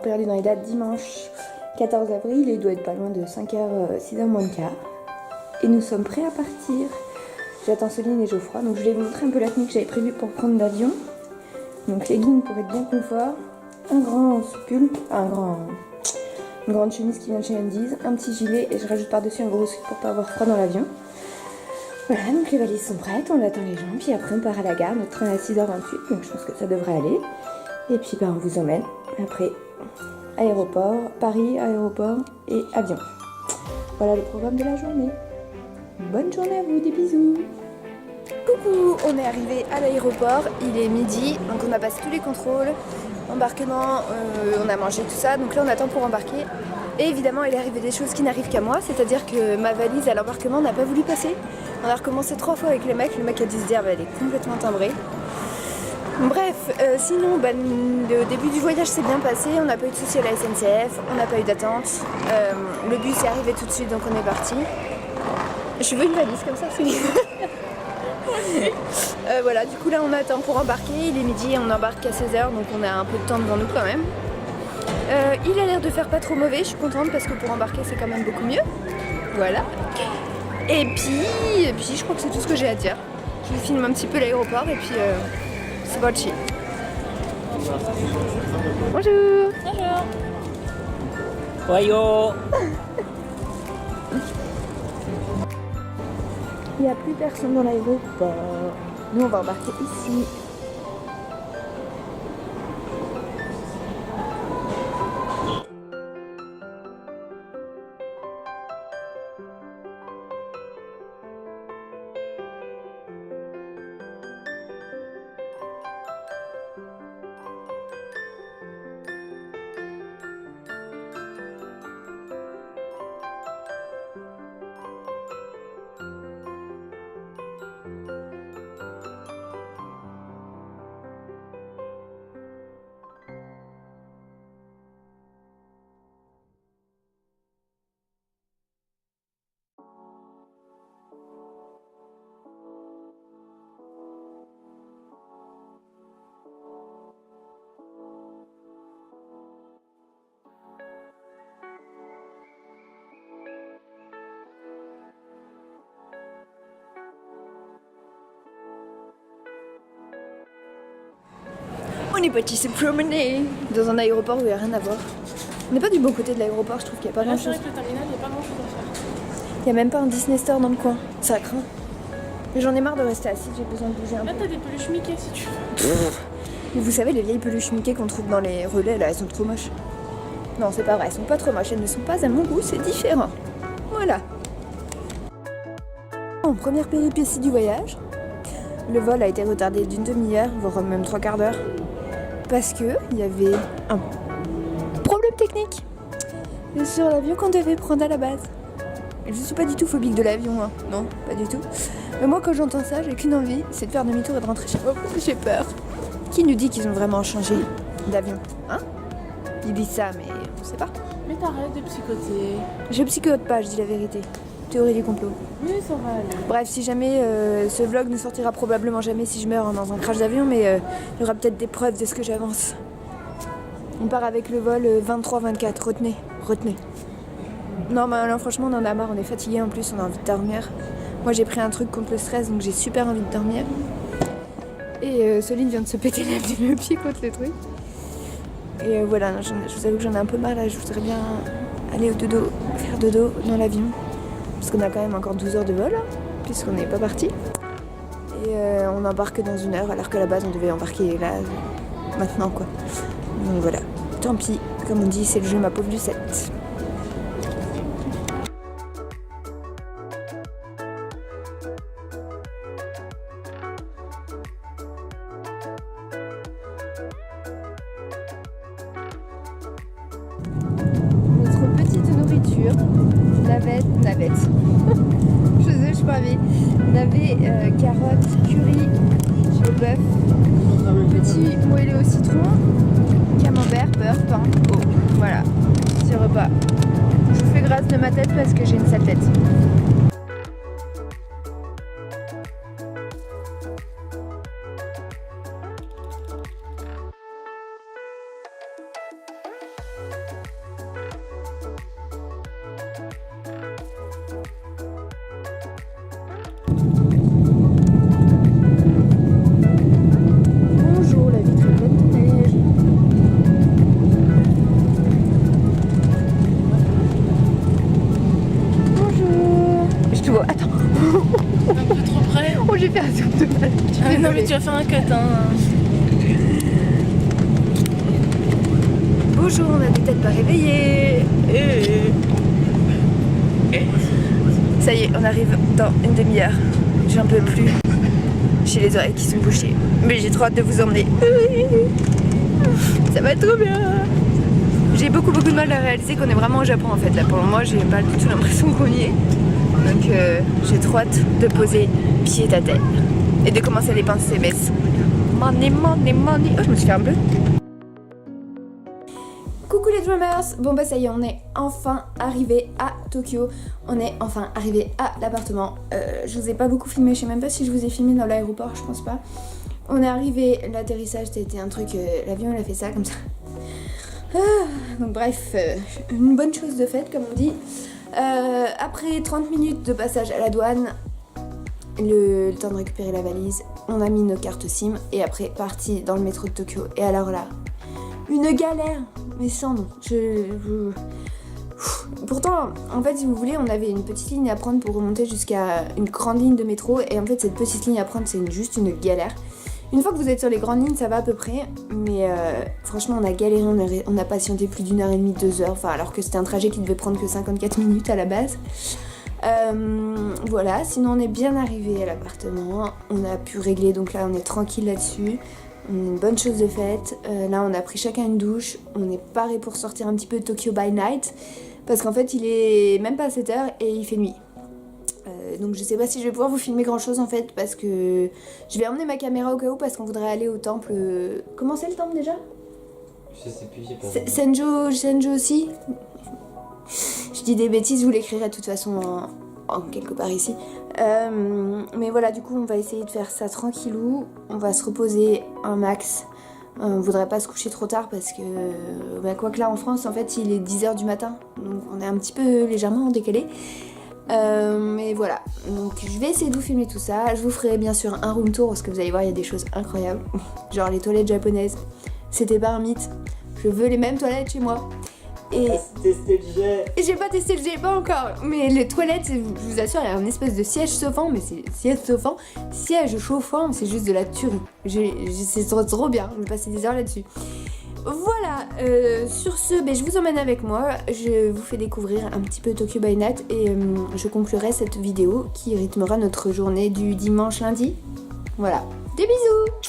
perdu dans les dates, dimanche 14 avril, il doit être pas loin de 5h, 6h moins de quart. Et nous sommes prêts à partir. J'attends Soline et Geoffroy, donc je vais vous montrer un peu la tenue que j'avais prévue pour prendre l'avion. Donc leggings pour être bien confort, un grand pull, une grande chemise qui vient de chez Undies, un petit gilet et je rajoute par-dessus un gros sweat pour pas avoir froid dans l'avion. Voilà, donc les valises sont prêtes, on attend les gens, puis après on part à la gare, notre train est à 6h28, donc je pense que ça devrait aller. Et puis on vous emmène, après aéroport, Paris, aéroport et avion. Voilà le programme de la journée. Bonne journée à vous, des bisous. Coucou, on est arrivé à l'aéroport, il est midi, donc on a passé tous les contrôles, embarquement, on a mangé tout ça, donc là on attend pour embarquer. Et évidemment il est arrivé des choses qui n'arrivent qu'à moi, c'est-à-dire que ma valise à l'embarquement n'a pas voulu passer. On a recommencé 3 fois avec le mec a dû se dire bah, elle est complètement timbrée. Bref, sinon le début du voyage s'est bien passé, on n'a pas eu de soucis à la SNCF, on n'a pas eu d'attente, le bus est arrivé tout de suite donc on est parti. Je veux une valise comme ça, c'est voilà, du coup là on attend pour embarquer, il est midi et on embarque à 16h donc on a un peu de temps devant nous quand même. Il a l'air de faire pas trop mauvais, je suis contente parce que pour embarquer c'est quand même beaucoup mieux. Voilà. Et puis je crois que c'est tout ce que j'ai à dire. Je vous filme un petit peu l'aéroport et puis c'est parti. Bonjour. Bonjour. Voyons. Il n'y a plus personne dans l'aéroport. Nous on va embarquer ici. On est parti se promener dans un aéroport où il n'y a rien à voir. On n'est pas du bon côté de l'aéroport, je trouve qu'il n'y a pas grand chose. C'est vrai que le terminal, il n'y a pas grand chose à faire. Il n'y a même pas un Disney Store dans le coin, ça craint. Mais j'en ai marre de rester assise, j'ai besoin de bouger un Là, peu. t'as des peluches Mickey si tu veux. Mais vous savez, les vieilles peluches Mickey qu'on trouve dans les relais, là, elles sont trop moches. Non, c'est pas vrai, elles sont pas trop moches, elles ne sont pas à mon goût, c'est différent. Voilà. En première péripétie du voyage, le vol a été retardé d'une demi-heure, voire même 3/4 d'heure. Parce que il y avait un problème technique sur l'avion qu'on devait prendre à la base. Je suis pas du tout phobique de l'avion, hein. Non, pas du tout. Mais moi quand j'entends ça, j'ai qu'une envie, c'est de faire demi-tour et de rentrer chez moi. J'ai peur. Qui nous dit qu'ils ont vraiment changé d'avion, hein? Ils disent ça, mais on sait pas. Mais t'arrêtes de psychoter. Je psychote pas, je dis la vérité. Théorie du complot. Mais ça va aller. Bref, si jamais ce vlog ne sortira probablement jamais si je meurs hein, dans un crash d'avion, mais il y aura peut-être des preuves de ce que j'avance. On part avec le vol 23-24, retenez. Non, mais là, franchement, on en a marre, on est fatigué en plus, on a envie de dormir. Moi, j'ai pris un truc contre le stress, donc j'ai super envie de dormir. Et Soline vient de se péter le pied contre le truc. Et voilà, je vous avoue que j'en ai un peu marre là, je voudrais bien aller au dodo, faire dodo dans l'avion. Parce qu'on a quand même encore 12 heures de vol, hein, puisqu'on n'est pas parti. Et on embarque dans 1 heure, alors qu'à la base on devait embarquer là, maintenant quoi. Donc voilà, tant pis, comme on dit, c'est le jeu ma pauvre Lucette. Notre petite nourriture, navette. Je suis pas ravie. Navet, carottes, curry au bœuf, petit moelleux au citron, camembert, beurre, pain, eau. Voilà, petit repas. Je vous fais grâce de ma tête parce que j'ai une sale tête. faire un tour de balle. Ah non mais tu vas faire un cut hein. Bonjour, on a des têtes pas réveillées. Ça y est, on arrive dans une demi-heure. J'en peux plus. J'ai les oreilles qui sont bouchées. Mais j'ai trop hâte de vous emmener. Ça va être trop bien. J'ai beaucoup de mal à réaliser qu'on est vraiment au Japon en fait. Là pour le moment, j'ai pas du tout l'impression qu'on y est. Donc j'ai trop hâte de poser pied à terre et de commencer à dépenser ses messes. Money. Oh, je me suis fait un peu. Coucou les Dreamers. Bon bah ça y est, on est enfin arrivé à Tokyo. On est enfin arrivé à l'appartement. Je vous ai pas beaucoup filmé, je sais même pas si je vous ai filmé dans l'aéroport, je pense pas. On est arrivé, l'atterrissage c'était un truc, l'avion il a fait ça comme ça. Donc bref, une bonne chose de faite comme on dit. Après 30 minutes de passage à la douane, le temps de récupérer la valise, on a mis nos cartes SIM et après parti dans le métro de Tokyo. Et alors là, une galère, mais sans nom. Pourtant, en fait, si vous voulez, on avait une petite ligne à prendre pour remonter jusqu'à une grande ligne de métro. Et en fait, cette petite ligne à prendre, c'est juste une galère. Une fois que vous êtes sur les grandes lignes, ça va à peu près. Mais franchement, on a galéré, on a patienté plus d'1h30, 2 heures. Enfin, alors que c'était un trajet qui devait prendre que 54 minutes à la base. Voilà, sinon on est bien arrivé à l'appartement. On a pu régler, donc là, on est tranquille là-dessus. On a une bonne chose de faite. Là, on a pris chacun une douche. On est paré pour sortir un petit peu de Tokyo by night. Parce qu'en fait, il est même pas 7h et il fait nuit. Donc je sais pas si je vais pouvoir vous filmer grand chose en fait. Parce que je vais emmener ma caméra au cas où. Parce qu'on voudrait aller au temple... Comment c'est le temple déjà? Je sais plus, j'ai pas... Senjo aussi. Je dis des bêtises, vous l'écrirez de toute façon en quelque part ici. Mais voilà, du coup on va essayer de faire ça tranquillou. On va se reposer un max. On voudrait pas se coucher trop tard parce que quoi que là en France en fait il est 10h du matin. Donc on est un petit peu légèrement décalé. Mais voilà, donc je vais essayer de vous filmer tout ça. Je vous ferai bien sûr un room tour parce que vous allez voir il y a des choses incroyables. Genre les toilettes japonaises, c'était pas un mythe. Je veux les mêmes toilettes chez moi. Et testé le jet. j'ai pas testé le jet, pas encore. Mais les toilettes, je vous assure, il y a un espèce de siège chauffant. Mais c'est siège chauffant, c'est juste de la tuerie. C'est trop bien, je vais passer des heures là-dessus. Voilà, sur ce, je vous emmène avec moi. Je vous fais découvrir un petit peu Tokyo by Night. Et je conclurai cette vidéo qui rythmera notre journée du dimanche lundi. Voilà, des bisous.